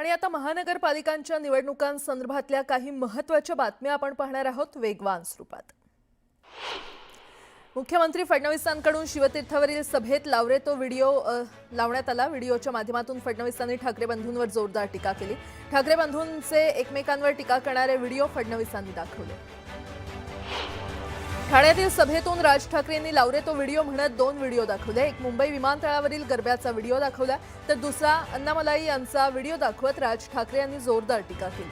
आणि आता महानगरपालिकांच्या निवडणुकांसंदर्भातल्या काही महत्त्वाच्या बातम्या आपण पाहणार आहोत वेगवान स्वरूपात। मुख्यमंत्री फडणवीसांकडून शिवतीर्थवरील सभेत लावरे तो व्हिडिओ लावण्यात आला। व्हिडिओच्या माध्यमातून फडणवीसांनी ठाकरे बंधूंवर जोरदार टीका केली। ठाकरे बंधूंचे एकमेकांवर टीका करणारे व्हिडिओ फडणवीसांनी दाखवले। ठाण्यातील सभेतून राज ठाकरेंनी लावरे तो व्हिडिओ म्हणत दोन व्हिडिओ दाखवले। एक मुंबई विमानतळावरील गरब्याचा व्हिडिओ दाखवला तर दुसरा अण्णामलाई यांचा व्हिडिओ दाखवत राज ठाकरे यांनी जोरदार टीका केली।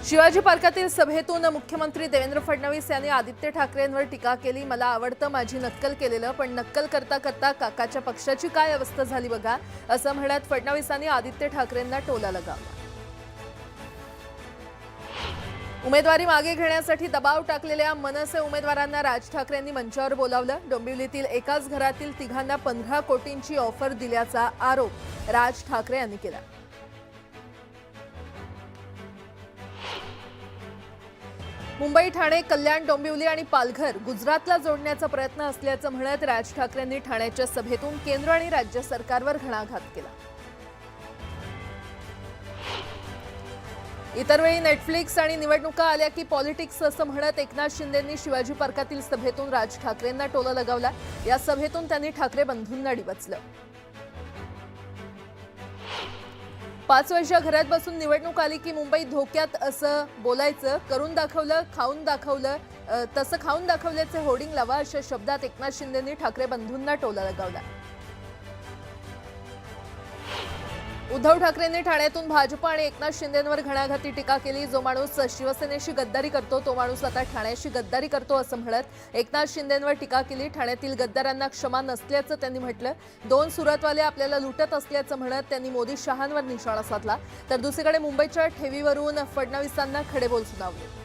शिवाजी पार्कातील सभेतून मुख्यमंत्री देवेंद्र फडणवीस यांनी आदित्य ठाकरेंवर टीका केली। मला आवडतं माझी नक्कल केलेलं, पण नक्कल करता करता काकाच्या पक्षाची काय अवस्था झाली बघा, असं म्हणत फडणवीसांनी आदित्य ठाकरेंना टोला लगावला। उमेदवारी मागे घेण्यासाठी दबाव टाकलेल्या मनसे उमेदवारांना राज ठाकरेंनी मंचावर बोलावलं। डोंबिवलीतील एकाच घरातील तिघांना 15 कोटींची ऑफर दिल्याचा आरोप राज ठाकरे यांनी केला। मुंबई, ठाणे, कल्याण, डोंबिवली आणि पालघर गुजरातला जोडण्याचा प्रयत्न असल्याचं म्हणत राज ठाकरेंनी ठाण्याच्या सभेतून केंद्र आणि राज्य सरकारवर घणाघात केला। इतर वेळी नेटफ्लिक्स आणि निवडणुका आल्या की पॉलिटिक्स असं म्हणत एकनाथ शिंदेंनी शिवाजी पार्कातील सभेतून राज ठाकरेंना टोला लगावला। या सभेतून त्यांनी ठाकरे बंधूंना डिवचलं। 5 वर्ष घरात बसून निवडणूक आली की मुंबई धोक्यात असं बोलायचं, करून दाखवलं, खाऊन दाखवलं, तसं खाऊन दाखवल्याचे होर्डिंग लावा, अशा शब्दात एकनाथ शिंदेंनी ठाकरे बंधूंना टोला लगावला। उद्धव ठाकरेंनी ठाण्यातून भाजप आणि एकनाथ शिंदेंवर घणाघाती टीका केली। जो माणूस शिवसेनेशी गद्दारी करतो तो माणूस आता ठाण्याशी गद्दारी करतो असं म्हणत एकनाथ शिंदेंवर टीका केली। ठाण्यातील गद्दारांना क्षमा नसल्याचं त्यांनी म्हटलं। 2 सुरतवाले आपल्याला लुटत असल्याचं म्हणत त्यांनी मोदी शहांवर निशाणा साधला। तर दुसरीकडे मुंबईच्या ठेवीवरून फडणवीसांना खडेबोल सुनावले।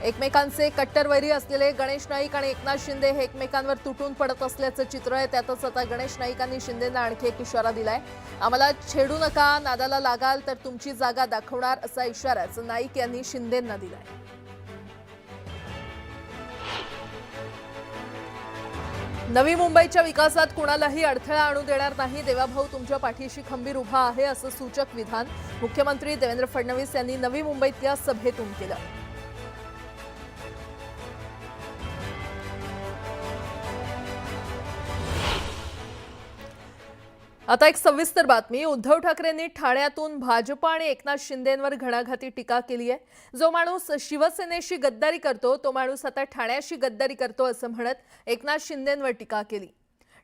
एकमेकांचे कट्टर वैरी असलेले गणेश नाईक आणि एकनाथ शिंदे हे एकमेकांवर तुटून पडत असल्याचं चित्र आहे। त्यातच आता गणेश नाईकांनी शिंदेंना आणखी एक इशारा दिलाय। आम्हाला छेडू नका, नादाला लागाल तर तुमची जागा दाखवणार, असा इशाराच नाईक यांनी शिंदेंना दिलाय। नवी मुंबईच्या विकासात कुणालाही अडथळा आणू देणार नाही, देवाभाऊ तुमच्या पाठीशी खंबीर उभा आहे, असं सूचक विधान मुख्यमंत्री देवेंद्र फडणवीस यांनी नवी मुंबईतल्या सभेतून केलं। आता एक सविस्तर बातमी। उद्धव ठाकरेंनी ठाण्यातून भाजप आणि एकनाथ शिंदेंवर घणाघाती टीका केली आहे। जो माणूस शिवसेनेशी गद्दारी करतो तो माणूस आता ठाण्याशी गद्दारी करतो असं म्हणत एकनाथ शिंदेंवर टीका केली।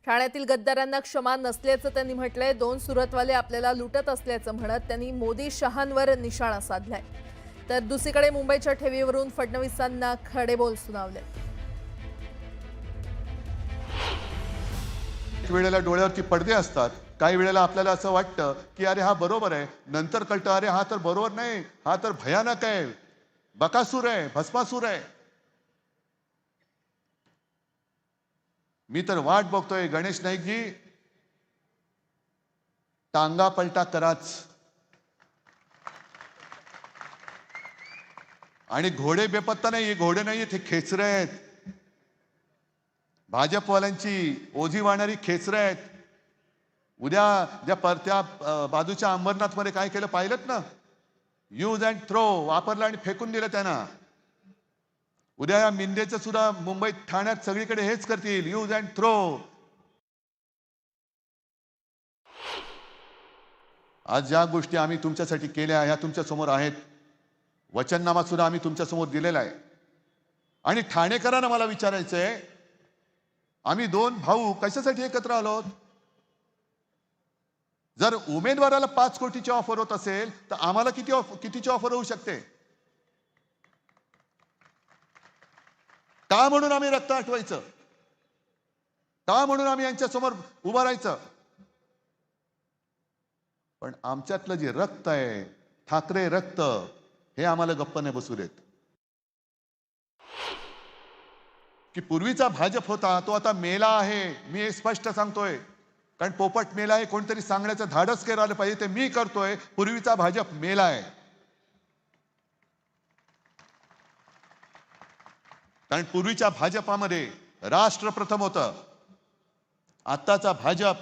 ठाण्यातील गद्दारांना क्षमा नसल्याचं त्यांनी म्हटलंय। 2 सुरतवाले आपल्याला लुटत असल्याचं म्हणत त्यांनी मोदी शहांवर निशाणा साधलाय। तर दुसरीकडे मुंबईच्या ठेवीवरून फडणवीसांना खडेबोल सुनावले। वेळेला डोळ्यावरती पडदे असतात, काही वेळेला आपल्याला असं वाटतं की अरे हा बरोबर आहे, नंतर कळतं अरे हा तर बरोबर नाही, हा तर भयानक आहे, बकासूर आहे, भस्मासूर आहे। मी तर वाट बघतोय गणेश नाईकजी, टांगा पलटा कराच आणि घोडे बेपत्ता नाही, हे घोडे नाही, ते खेचरे आहेत, भाजपवाल्यांची ओझी वाहणारी खेचरे आहेत। उद्या ज्या परत्या बाजूच्या अंबरनाथ मध्ये काय केलं पाहिलं ना, यूज अँड थ्रो वापरलं आणि फेकून दिलं त्यांना। उद्या या मिंदेचं सुद्धा मुंबईत ठाण्यात सगळीकडे हेच करतील, यूज अँड थ्रो। आज ज्या गोष्टी आम्ही तुमच्यासाठी केल्या ह्या तुमच्या समोर आहेत, वचननामा सुद्धा आम्ही तुमच्या समोर दिलेला आहे। आणि ठाणेकरांना मला विचारायचंय, आम्ही 2 भाऊ कशासाठी एकत्र आलो? जर उमेदवाराला 5 कोटीची ऑफर होत असेल तर आम्हाला कितीची ऑफर होऊ शकते? का म्हणून आम्ही रक्त आटवायचं? का म्हणून आम्ही यांच्या समोर उभं राहायचं? पण आमच्यातलं जे रक्त आहे, ठाकरे रक्त, हे आम्हाला गप्प नाही बसू देत। की पूर्वीचा भाजप होता तो आता मेला आहे, मी हे स्पष्ट सांगतोय। कारण पोपट मेला आहे कोणतरी सांगण्याचं धाडस करायला पाहिजे, ते मी करतोय। पूर्वीचा भाजप मेला आहे। कारण पूर्वीच्या भाजपामध्ये राष्ट्र प्रथम होतं, आत्ताचा भाजप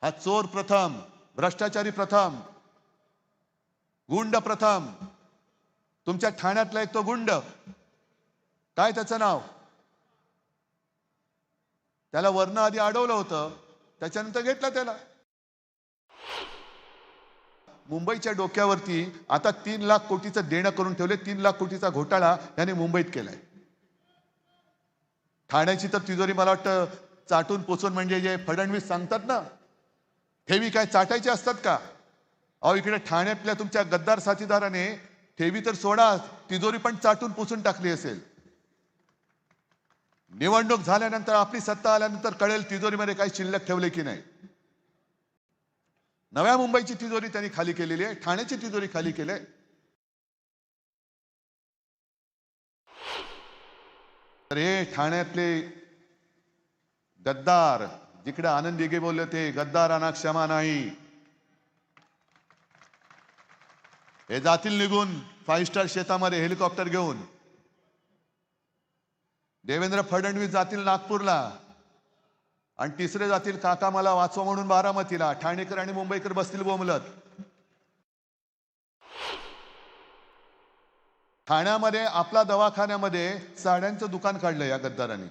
हा चोर प्रथम, भ्रष्टाचारी प्रथम, गुंड प्रथम. तुमच्या ठाण्यातला एक तो गुंड, काय त्याचं नाव, त्याला वर्ण आधी अडवलं होतं, त्याच्यानंतर घेतलं त्याला. मुंबईच्या डोक्यावरती आता 3 लाख कोटीचं देणं करून ठेवले. 3 लाख कोटीचा घोटाळा याने मुंबईत केलाय. ठाण्याची तर तिजोरी मला वाटतं चाटून पोचून, म्हणजे जे फडणवीस सांगतात ना, ठेवी काय चाटायचे असतात का? अहो, इकडे ठाण्यातल्या तुमच्या गद्दार साथीदाराने ठेवी तर सोडा, तिजोरी पण चाटून पुसून टाकली असेल. निवडणूक झाल्यानंतर, आपली सत्ता आल्यानंतर कळेल तिजोरीमध्ये काही शिल्लक ठेवले की नाही. नव्या मुंबईची तिजोरी त्यांनी खाली केलेली आहे, ठाण्याची तिजोरी खाली केली आहे. तर हे ठाण्यातले गद्दार, जिकडे आनंद दिघे बोलले ते गद्दारांना क्षमा नाही, हे जातील निघून 5 स्टार शेतामध्ये हेलिकॉप्टर घेऊन. देवेंद्र फडणवीस जातील नागपूरला, आणि तिसरे जातील काका मला वाचवा म्हणून बारामतीला. ठाणेकर आणि मुंबईकर बसतील बोंबलत. ठाण्यामध्ये आपला दवाखान्यामध्ये साड्यांचं दुकान काढलं या गद्दारांनी.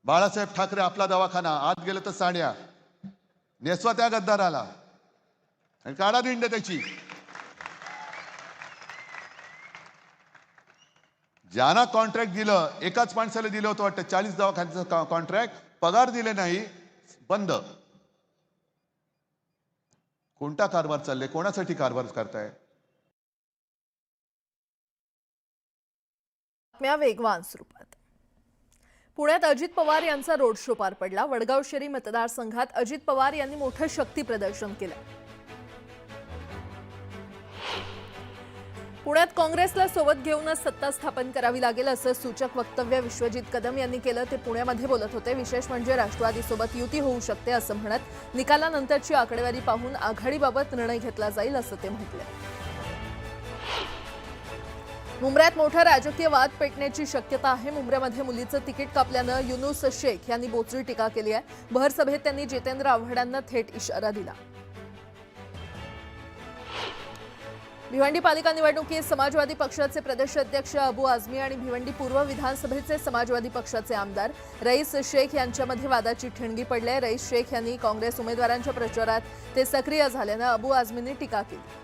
बाळासाहेब ठाकरे आपला दवाखाना, आत गेलं तर साड्या नेसवा त्या गद्दाराला आणि काढा दिंड त्याची. ज्यांना कॉन्ट्रॅक्ट दिलं, एकाच माणसाला दिलं होतं वाटतं 40 दवाखान्याचं कॉन्ट्रॅक्ट, पगार दिले नाही, बंद. कोणता कारभार चालले, कोणासाठी कारभार करताय? वेगवान स्वरूपात पुण्यात अजित पवार यांचा रोड शो पार पडला. वडगाव शहरी मतदारसंघात अजित पवार यांनी मोठं शक्ती प्रदर्शन केलं. पुण्यात काँग्रेसला सोबत घेऊनच सत्ता स्थापन करावी लागेल असं सूचक वक्तव्य विश्वजित कदम यांनी केलं. ते पुण्यामध्ये बोलत होते. विशेष म्हणजे राष्ट्रवादीसोबत युती होऊ शकते असं म्हणत निकालानंतरची आकडेवारी पाहून आघाडीबाबत निर्णय घेतला जाईल असं ते म्हटले. मुंब्र्यात मोठा राजकीय वाद पेटण्याची शक्यता आहे. मुंब्र्यामध्ये मुलीचं तिकीट कापल्यानं युनुस शेख यांनी बोचरी टीका केली आहे. भर सभेत त्यांनी जितेंद्र आव्हाडांना थेट इशारा दिला. भिवंडी पालिका निवडणुकीत समाजवादी पक्षाचे प्रदेश अध्यक्ष अबू आझमी आणि भिवंडी पूर्व विधानसभेचे समाजवादी पक्षाचे आमदार रईस शेख यांच्यामध्ये वादाची ठिणगी पडली आहे. रईस शेख यांनी काँग्रेस उमेदवारांच्या प्रचारात ते सक्रिय झाल्यानं अबू आझमींनी टीका केली.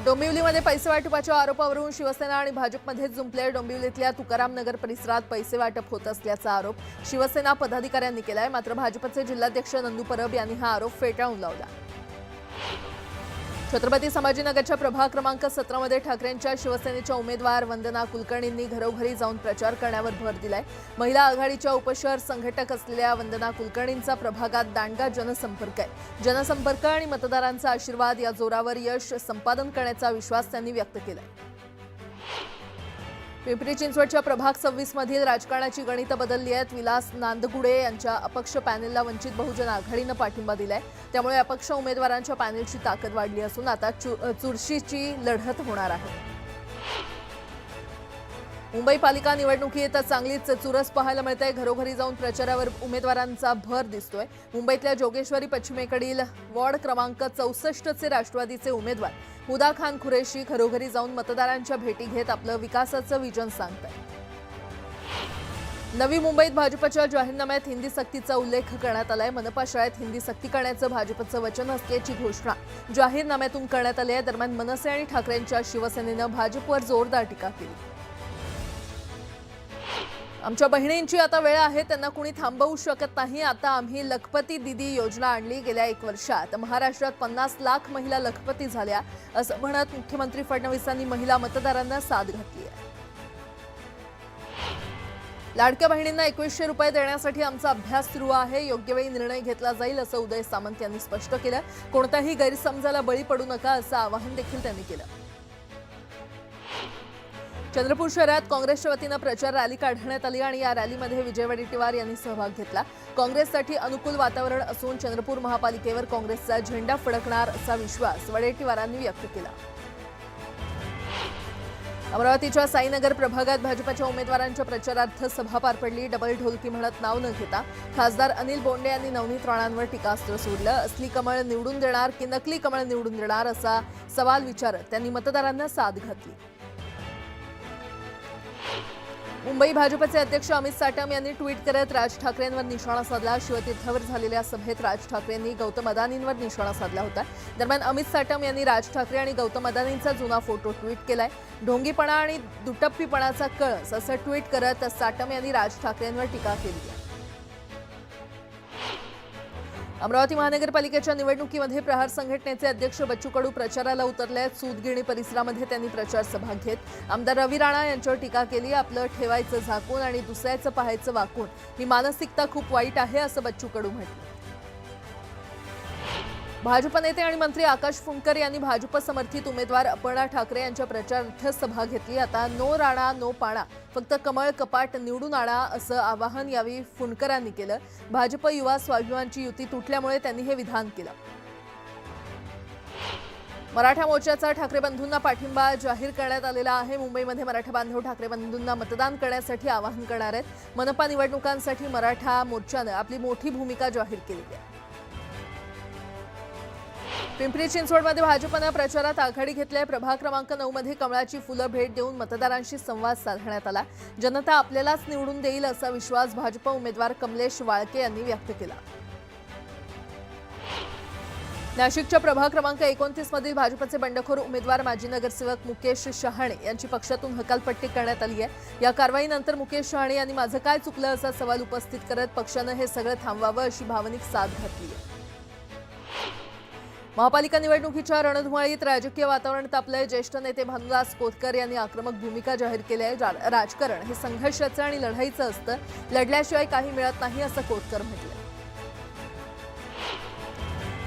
डोंबिवलीमध्ये पैसे वाटपाच्या आरोपावरून शिवसेना आणि भाजपमध्ये जुंपले. डोंबिवलीतल्या तुकाराम नगर परिसरात पैसे वाटप होत असल्याचा आरोप शिवसेना पदाधिकाऱ्यांनी केलाय. मात्र भाजपचे जिल्हाध्यक्ष नंदू परब यांनी हा आरोप फेटाळून लावला. छत्रपती संभाजीनगरच्या प्रभाग क्रमांक 17 मध्ये ठाकरेंच्या शिवसेनेच्या उमेदवार वंदना कुलकर्णींनी घरोघरी जाऊन प्रचार करण्यावर भर दिलाय. महिला आघाडीच्या उपशहर संघटक असलेल्या वंदना कुलकर्णींचा प्रभागात दांडगा जनसंपर्क आहे. जनसंपर्क आणि मतदारांचा आशीर्वाद या जोरावर यश संपादन करण्याचा विश्वास त्यांनी व्यक्त केलाय. पिंपरी चिंचवडच्या प्रभाग 26 मधील राजकारणाची गणितं बदलली आहेत. विलास नांदगुडे यांच्या अपक्ष पॅनेलला वंचित बहुजन आघाडीनं पाठिंबा दिलाय. त्यामुळे अपक्ष उमेदवारांच्या पॅनेलची ताकद वाढली असून आता चुरशीची लढत होणार आहे. मुंबई पालिका निवडणुकीत चांगलीच चुरस पाहायला मिळते. घरोघरी जाऊन प्रचारावर उमेदवारांचा भर दिसतोय. मुंबईतल्या जोगेश्वरी पश्चिमेकडील वॉर्ड क्रमांक 64चे राष्ट्रवादीचे उमेदवार हुदा खान कुरेशी घरोघरी जाऊन मतदारांच्या भेटी घेत आपलं विकासाचं विजन सांगतायत. नवी मुंबईत भाजपच्या जाहीरनाम्यात हिंदी सक्तीचा उल्लेख करण्यात आलाय. मनपा शाळेत हिंदी सक्ती करण्याचं भाजपचं वचन असल्याची घोषणा जाहीरनाम्यातून करण्यात आली आहे. दरम्यान मनसे आणि ठाकरेंच्या शिवसेनेनं भाजपवर जोरदार टीका केली. आमच्या बहिणींची आता वेळ आहे, त्यांना कुणी थांबवू शकत नाही. आता आम्ही लखपती दिदी योजना आणली. गेल्या 1 वर्षात महाराष्ट्रात 50 लाख महिला लखपती झाल्या असं म्हणत मुख्यमंत्री फडणवीसांनी महिला मतदारांना साथ घातली आहे. लाडक्या बहिणींना 2100 रुपये देण्यासाठी आमचा अभ्यास सुरू आहे. योग्य वेळी निर्णय घेतला जाईल असं उदय सामंत यांनी स्पष्ट केलं. कोणत्याही गैरसमजाला बळी पडू नका असं आवाहन देखील त्यांनी केलं. चंद्रपूर शहरात काँग्रेसच्या वतीनं प्रचार रॅली काढण्यात आली आणि या रॅलीमध्ये विजय वडेट्टीवार यांनी सहभाग घेतला. काँग्रेससाठी अनुकूल वातावरण असून चंद्रपूर महापालिकेवर काँग्रेसचा झेंडा फडकणार असा विश्वास वडेट्टीवारांनी व्यक्त केला. अमरावतीच्या साईनगर प्रभागात भाजपच्या उमेदवारांच्या प्रचारार्थ सभा पार पडली. डबल ढोलकी म्हणत नाव न घेता खासदार अनिल बोंडे यांनी नवनीत राणांवर टीकास्त्र सोडलं. असली कमळ निवडून देणार की नकली कमळ निवडून देणार असा सवाल विचारत त्यांनी मतदारांना साद घातली. मुंबई भाजपचे अध्यक्ष अमित साटम यांनी ट्विट करत राज ठाकरेंवर निशाणा साधला. शिवतीर्थावर झालेल्या सभेत राज ठाकरेंनी गौतम अदानींवर निशाणा साधला होता. दरम्यान अमित साटम यांनी राज ठाकरे आणि गौतम अदानींचा जुना फोटो ट्विट केलाय. ढोंगीपणा आणि दुटप्पीपणाचा कळस असं ट्विट करत साटम यांनी राज ठाकरेंवर टीका केली आहे. अमरावती महानगरपालिकेच्या निवडणुकीमध्ये प्रहार संघटनेचे अध्यक्ष बच्चू कडू प्रचाराला उतरले आहेत. सूतगिरणी परिसरामध्ये त्यांनी प्रचार सभा घेत आमदार रवी राणा यांच्यावर टीका केली. आपलं ठेवायचं झाकून आणि दुसऱ्याचं पाहायचं वाकून ही मानसिकता खूप वाईट आहे असं बच्चू कडू म्हटलं. भाजप नेते आणि मंत्री आकाश फुंडकर यांनी भाजप समर्थित उमेदवार अपर्णा ठाकरे यांच्या प्रचारार्थ सभा घेतली. आता नो राणा नो पाणा, फक्त कमळ कपाट निवडून आणा असं आवाहन यावेळी फुंडकरांनी केलं. भाजप युवा स्वाभिमानची युती तुटल्यामुळे त्यांनी हे विधान केलं. मराठा मोर्चाचा ठाकरे बंधूंना पाठिंबा जाहीर करण्यात आलेला आहे. मुंबईमध्ये मराठा बांधव ठाकरे बंधूंना मतदान करण्यासाठी आवाहन करणार आहेत. मनपा निवडणुकांसाठी मराठा मोर्चानं आपली मोठी भूमिका जाहीर केली आहे. पिंपरी चिंचवडमध्ये भाजपनं प्रचारात आघाडी घेतली आहे. प्रभाग क्रमांक 9 मध्ये कमळाची फुलं भेट देऊन मतदारांशी संवाद साधण्यात आला. जनता आपल्यालाच निवडून देईल असा विश्वास भाजप उमेदवार कमलेश वाळके यांनी व्यक्त केला. नाशिकच्या प्रभाग क्रमांक 29 मधील भाजपचे बंडखोर उमेदवार माजी नगरसेवक मुकेश शहाणे यांची पक्षातून हकालपट्टी करण्यात आली आहे. या कारवाईनंतर मुकेश शहाणे यांनी माझं काय चुकलं असा सवाल उपस्थित करत पक्षानं हे सगळं थांबवावं अशी भावनिक साथ घातली आहे. महापालिका निवडणुकीच्या रणधुमाळीत राजकीय वातावरण तापलंय. ज्येष्ठ नेते भानुदास कोतकर यांनी आक्रमक भूमिका जाहीर केली आहे. राजकारण हे संघर्षाचं आणि लढाईचं असतं, लढल्याशिवाय काही मिळत नाही असं कोतकर म्हटलं.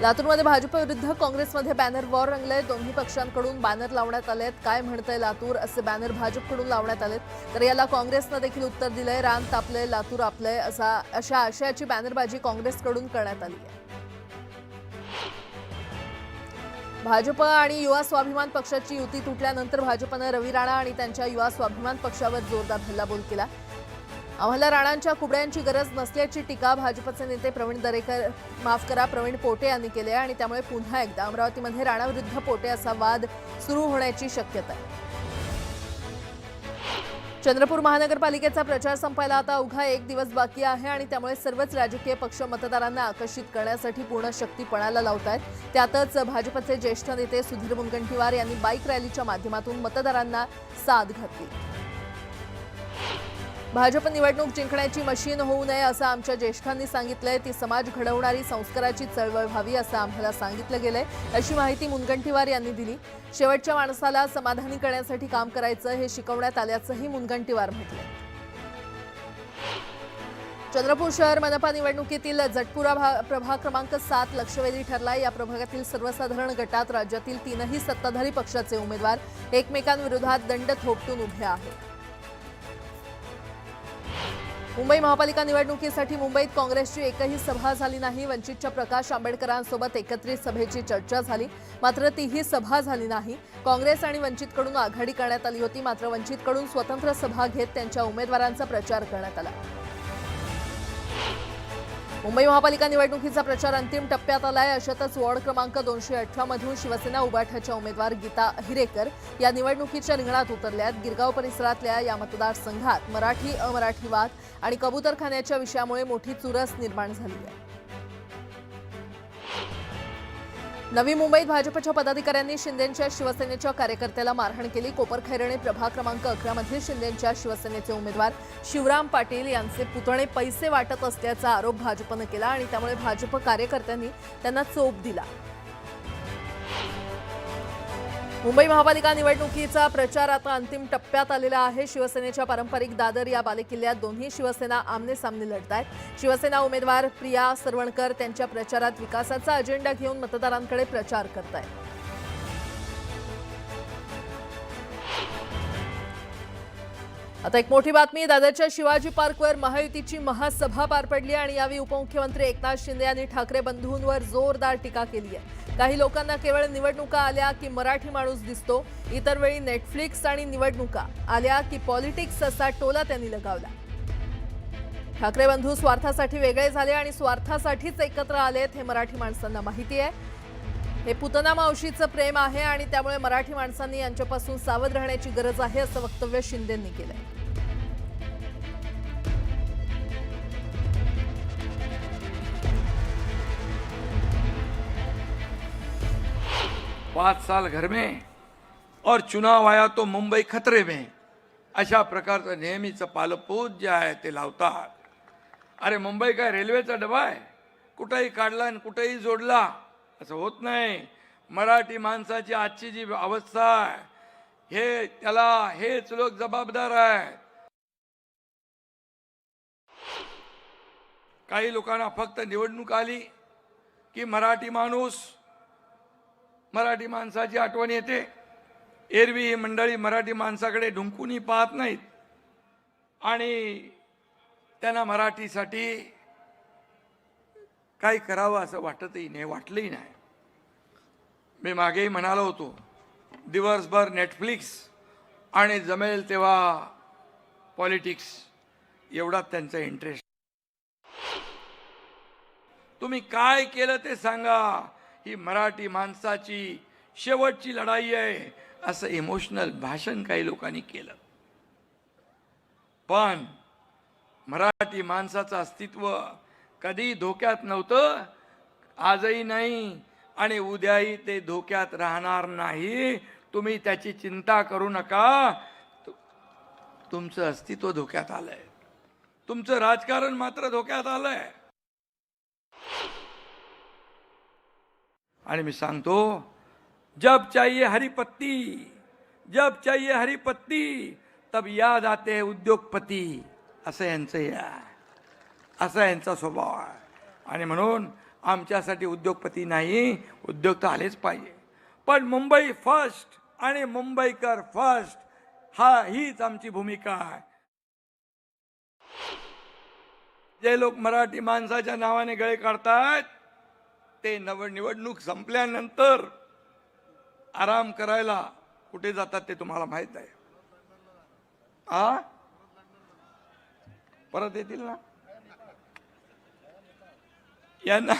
लातूरमध्ये भाजप विरुद्ध काँग्रेसमध्ये बॅनर वॉर रंगलंय. दोन्ही पक्षांकडून बॅनर लावण्यात आलेत. काय म्हणतंय लातूर असे बॅनर भाजपकडून लावण्यात आलेत, तर याला काँग्रेसनं देखील उत्तर दिलंय. रान तापलंय, लातूर आपलंय अशा आशयाची बॅनरबाजी काँग्रेसकडून करण्यात आली आहे. भाजप आणि युवा स्वाभिमान पक्षाची युती तुटल्यानंतर भाजपनं रवी राणा आणि त्यांच्या युवा स्वाभिमान पक्षावर जोरदार हल्लाबोल केला. आम्हाला राणांच्या कुबड्यांची गरज नसल्याची टीका भाजपचे नेते प्रवीण पोटे यांनी केली आहे आणि त्यामुळे पुन्हा एकदा अमरावतीमध्ये राणा विरुद्ध पोटे असा वाद सुरू होण्याची शक्यता आहे. चंद्रपूर महानगरपालिकेचा प्रचार संपायला आता अवघा 1 दिवस बाकी आहे आणि त्यामुळे सर्वच राजकीय पक्ष मतदारांना आकर्षित करण्यासाठी पूर्ण शक्ती पणाला लावत आहेत. त्यातच भाजपचे ज्येष्ठ नेते सुधीर मुनगंटीवार यांनी बाईक रॅलीच्या माध्यमातून मतदारांना साद घातली. भाजप निवडणूक जिंकण्याची मशीन होऊ नये असं आमच्या ज्येष्ठांनी सांगितलंय. ती समाज घडवणारी संस्काराची चळवळ व्हावी असं आम्हाला सांगितलं गेलंय अशी माहिती मुनगंटीवार यांनी दिली. शेवटच्या माणसाला समाधानी करण्यासाठी काम करायचं हे शिकवण्यात आल्याचंही मुनगंटीवार म्हटलंय. चंद्रपूर शहर मनपा निवडणुकीतील जटपुरा प्रभाग क्रमांक 7 लक्षवेधी ठरलाय. या प्रभागातील सर्वसाधारण गटात राज्यातील 3ही सत्ताधारी पक्षाचे उमेदवार एकमेकांविरोधात दंड थोपटून उभे आहेत. मुंबई महापालिका निवडणुकीसाठी मुंबईत काँग्रेसची एकही सभा झाली नाही. वंचितच्या प्रकाश आंबेडकरांसोबत एकत्रित सभेची चर्चा झाली, मात्र तीही सभा झाली नाही. काँग्रेस आणि वंचितकडून आघाडी करण्यात आली होती, मात्र वंचितकडून स्वतंत्र सभा घेत त्यांच्या उमेदवारांचा प्रचार करण्यात आला. मुंबई महापालिका निवडणुकीचा प्रचार अंतिम टप्प्यात आलाय. अशातच वॉर्ड क्रमांक 218 मधून शिवसेना उबाठाच्या उमेदवार गीता अहिरेकर या निवडणुकीच्या रिंगणात उतरल्यात. गिरगाव परिसरातल्या या मतदारसंघात मराठी अमराठी वाद आणि कबूतरखान्याच्या विषयामुळे मोठी चुरस निर्माण झाली आहे. नवी मुंबईत भाजपच्या पदाधिकाऱ्यांनी शिंदेंच्या शिवसेनेच्या कार्यकर्त्याला मारहाण केली. कोपरखैरणे प्रभाग क्रमांक 11 मध्ये शिंदेंच्या शिवसेनेचे उमेदवार शिवराम पाटील यांचे पुतणे पैसे वाटत असल्याचा आरोप भाजपनं केला आणि त्यामुळे भाजप कार्यकर्त्यांनी त्यांना चोप दिला. मुंबई महापालिका निवडणुकीचा प्रचार आता अंतिम टप्प्यात आलेला आहे. शिवसेनेच्या पारंपरिक दादर या बालेकिल्ल्यात दोन्ही शिवसेना आमने-सामने लढतायत. शिवसेना उमेदवार प्रिया सरवणकर त्यांच्या प्रचारात विकासाचा अजेंडा घेऊन मतदारांकडे प्रचार करतायत. आता एक मोठी बातमी, दादरच्या शिवाजी पार्कवर महायुतीची महासभा पार पडली आणि यावेळी उपमुख्यमंत्री एकनाथ शिंदे यांनी ठाकरे बंधूंवर जोरदार टीका केली आहे. काही लोकांना केवळ निवडणुका आल्या की मराठी माणूस दिसतो, इतर वेळी नेटफ्लिक्स आणि निवडणुका आल्या की पॉलिटिक्स असा टोला त्यांनी लगावला. ठाकरे बंधू स्वार्थासाठी वेगळे झाले आणि स्वार्थासाठीच एकत्र आलेत हे मराठी माणसांना माहिती आहे. हे पुतना मावशीचं प्रेम आहे आणि त्यामुळे मराठी माणसांनी यांच्यापासून सावध राहण्याची गरज आहे असं वक्तव्य शिंदेंनी केलंय. 5 साल घर में और चुनाव आया तो मुंबई खतरे में, अशा प्रकारचं नेहमीचं पालपूत जे आहे ते लावतात. अरे मुंबई काय रेल्वेचा डबा आहे, कुठेही काढला आणि कुठेही जोडला असं होत नाही. मराठी माणसाची आजची जी अवस्था आहे हेच लोक जबाबदार आहेत. काही लोकांना फक्त निवडणूक आली की मराठी माणसाची आठवण येते. एरवी ही मंडळी मराठी माणसाकडे ढुंकूनही पाहत नाहीत आणि त्यांना मराठीसाठी काही करावं असं वाटतही नाही, वाटलंही नाही. मी मागेही म्हणालो होतो, दिवसभर नेटफ्लिक्स आणि जमेल तेव्हा पॉलिटिक्स एवढाच त्यांचा इंटरेस्ट. तुम्ही काय केलं ते सांगा, ही मराठी माणसाची शेवटची लढाई आहे असं इमोशनल भाषण काही लोकांनी केलं. पण मराठी माणसाचं अस्तित्व कधी धोक्यात नव्हतं, आजही नाही आणि उद्याही ते धोक्यात राहणार नाही. तुम्ही त्याची चिंता करू नका. तुमचं अस्तित्व धोक्यात आलंय, तुमचं राजकारण मात्र धोक्यात आलंय. आणि मी सांगतो, जब चाहिए हरी पत्ती तब याद आते हैं उद्योगपती, असं यांचा स्वभाव आहे. आणि म्हणून आमच्यासाठी उद्योगपती नाही, उद्योग तर आलेच पाहिजे, पण मुंबई फर्स्ट आणि मुंबईकर फर्स्ट हीच आमची भूमिका आहे. जे लोक मराठी माणसाच्या नावाने गळे काढतात ते निवडणूक संपल्यानंतर आराम करायला कुठे जातात ते तुम्हाला माहित आहे. परत येतील ना. यांना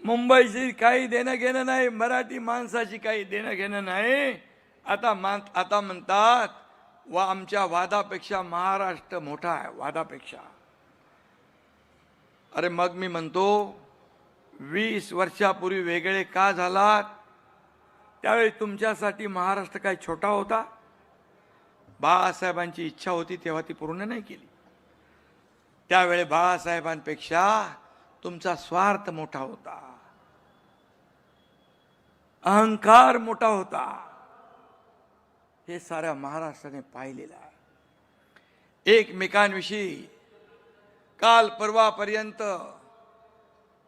मुंबईशी काही देणं घेणं नाही, मराठी माणसाशी काही देणं घेणं नाही. आता म्हणतात आमच्या वादापेक्षा महाराष्ट्र मोठा आहे, वादापेक्षा. अरे मग मी म्हणतो, 20 वर्षापूर्वी वेगळे का झालात? त्यावेळी तुमच्यासाठी महाराष्ट्र काय छोटा होता? बाळासाहेबांची इच्छा होती तेव्हा ती पूर्ण नाही केली. त्यावेळी बाळासाहेबांपेक्षा तुमचा स्वार्थ मोठा होता, अहंकार मोठा होता. हे साऱ्या महाराष्ट्राने पाहिलेलं आहे. एकमेकांविषयी काल परवापर्यंत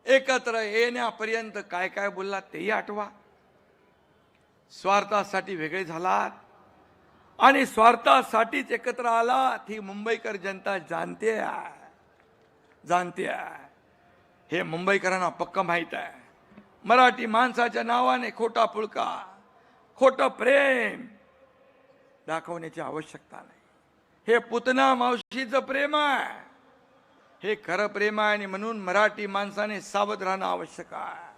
एकत्र येण्यापर्यंत काय काय बोललात तेही आठवा. स्वार्थासाठी वेगळे झालात आणि स्वार्थासाठीच एकत्र आलात, ही मुंबईकर जनता जाणते आहे. हे मुंबईकरांना पक्क माहीत आहे. मराठी माणसाच्या नावाने खोटा पुळका, खोटं प्रेम दाखवण्याची आवश्यकता नाही. हे पुतना मावशीचं प्रेम आहे, हे खरं प्रेम आहे. आणि म्हणून मराठी माणसाने सावध राहणं आवश्यक आहे.